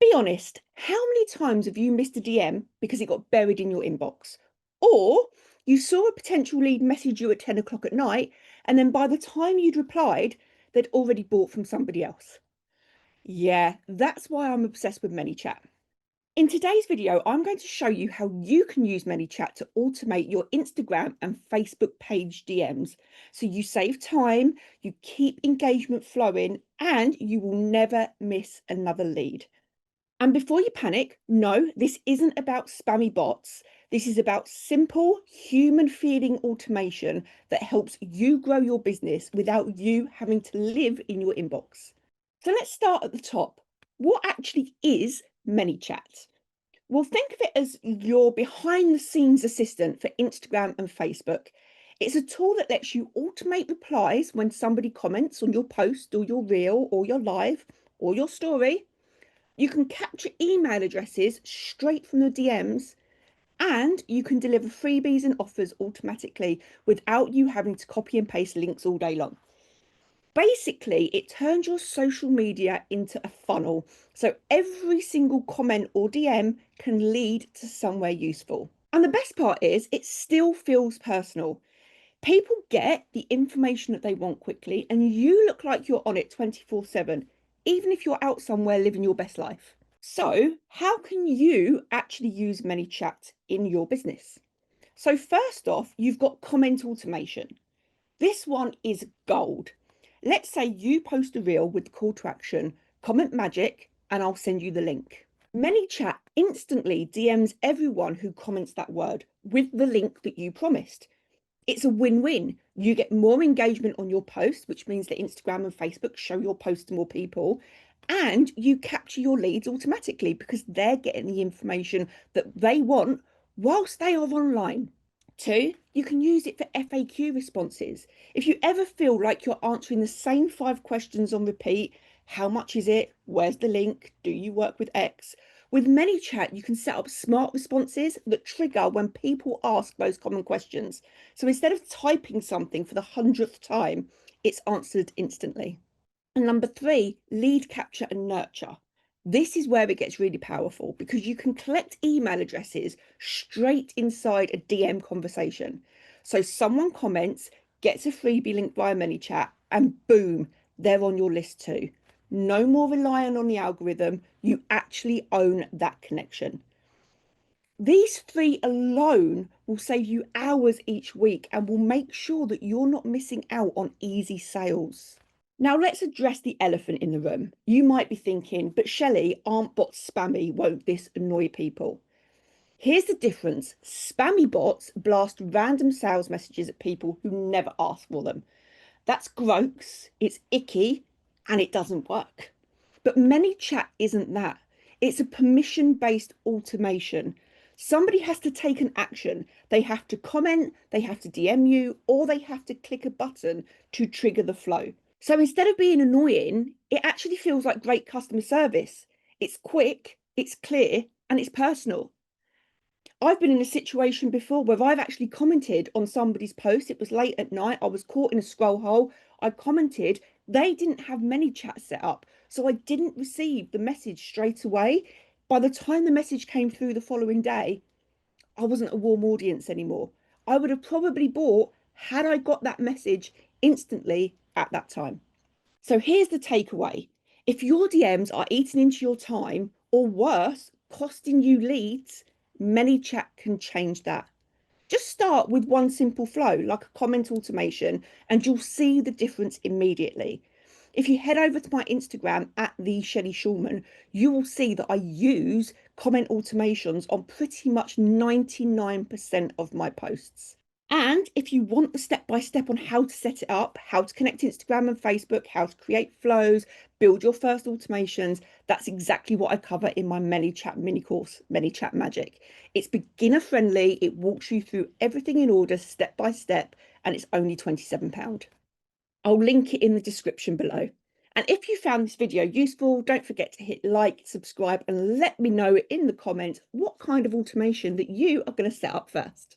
Be honest, how many times have you missed a DM because it got buried in your inbox? Or you saw a potential lead message you at 10 o'clock at night, and then by the time you'd replied, they'd already bought from somebody else. Yeah, that's why I'm obsessed with Manychat. In today's video, I'm going to show you how you can use Manychat to automate your Instagram and Facebook page DMs. So you save time, you keep engagement flowing, and you will never miss another lead. And before you panic, no, this isn't about spammy bots. This is about simple, human feeling automation that helps you grow your business without you having to live in your inbox. So let's start at the top. What actually is ManyChat? Well, think of it as your behind the scenes assistant for Instagram and Facebook. It's a tool that lets you automate replies when somebody comments on your post or your reel or your live or your story. You can capture email addresses straight from the DMs, and you can deliver freebies and offers automatically without you having to copy and paste links all day long. Basically, it turns your social media into a funnel. So every single comment or DM can lead to somewhere useful. And the best part is it still feels personal. People get the information that they want quickly, and you look like you're on it 24/7, even if you're out somewhere living your best life. So, how can you actually use ManyChat in your business? So, first off, you've got comment automation. This one is gold. Let's say you post a reel with the call to action, comment magic, and I'll send you the link. ManyChat instantly DMs everyone who comments that word with the link that you promised. It's a win-win. You get more engagement on your post, which means that Instagram and Facebook show your post to more people, and you capture your leads automatically because they're getting the information that they want whilst they are online. Two, you can use it for FAQ responses. If you ever feel like you're answering the same 5 questions on repeat, how much is it? Where's the link? Do you work with X? With ManyChat, you can set up smart responses that trigger when people ask those common questions. So instead of typing something for the 100th time, it's answered instantly. And number three, lead capture and nurture. This is where it gets really powerful because you can collect email addresses straight inside a DM conversation. So someone comments, gets a freebie link via ManyChat, and boom, they're on your list too. No more relying on the algorithm. You actually own that connection. These three alone will save you hours each week and will make sure that you're not missing out on easy sales. Now, let's address the elephant in the room. You might be thinking, but Shelley, aren't bots spammy? Won't this annoy people? Here's the difference. Spammy bots blast random sales messages at people who never ask for them. That's gross, it's icky, and it doesn't work. But ManyChat isn't that. It's a permission-based automation. Somebody has to take an action. They have to comment, they have to DM you, or they have to click a button to trigger the flow. So instead of being annoying, it actually feels like great customer service. It's quick, it's clear, and it's personal. I've been in a situation before where I've actually commented on somebody's post. It was late at night. I was caught in a scroll hole. I commented. They didn't have ManyChat set up, so I didn't receive the message straight away. By the time the message came through the following day, I wasn't a warm audience anymore. I would have probably bought had I got that message instantly at that time. So here's the takeaway. If your DMs are eating into your time, or worse, costing you leads, ManyChat can change that. Just start with one simple flow, like a comment automation, and you'll see the difference immediately. If you head over to my Instagram at the Shelly Schulman, you will see that I use comment automations on pretty much 99% of my posts. And if you want the step-by-step on how to set it up, how to connect Instagram and Facebook, how to create flows, build your first automations, that's exactly what I cover in my Manychat mini course, Manychat Magic. It's beginner friendly, it walks you through everything in order step by step, and it's only £27. I'll link it in the description below. And if you found this video useful, don't forget to hit like, subscribe, and let me know in the comments what kind of automation that you are going to set up first.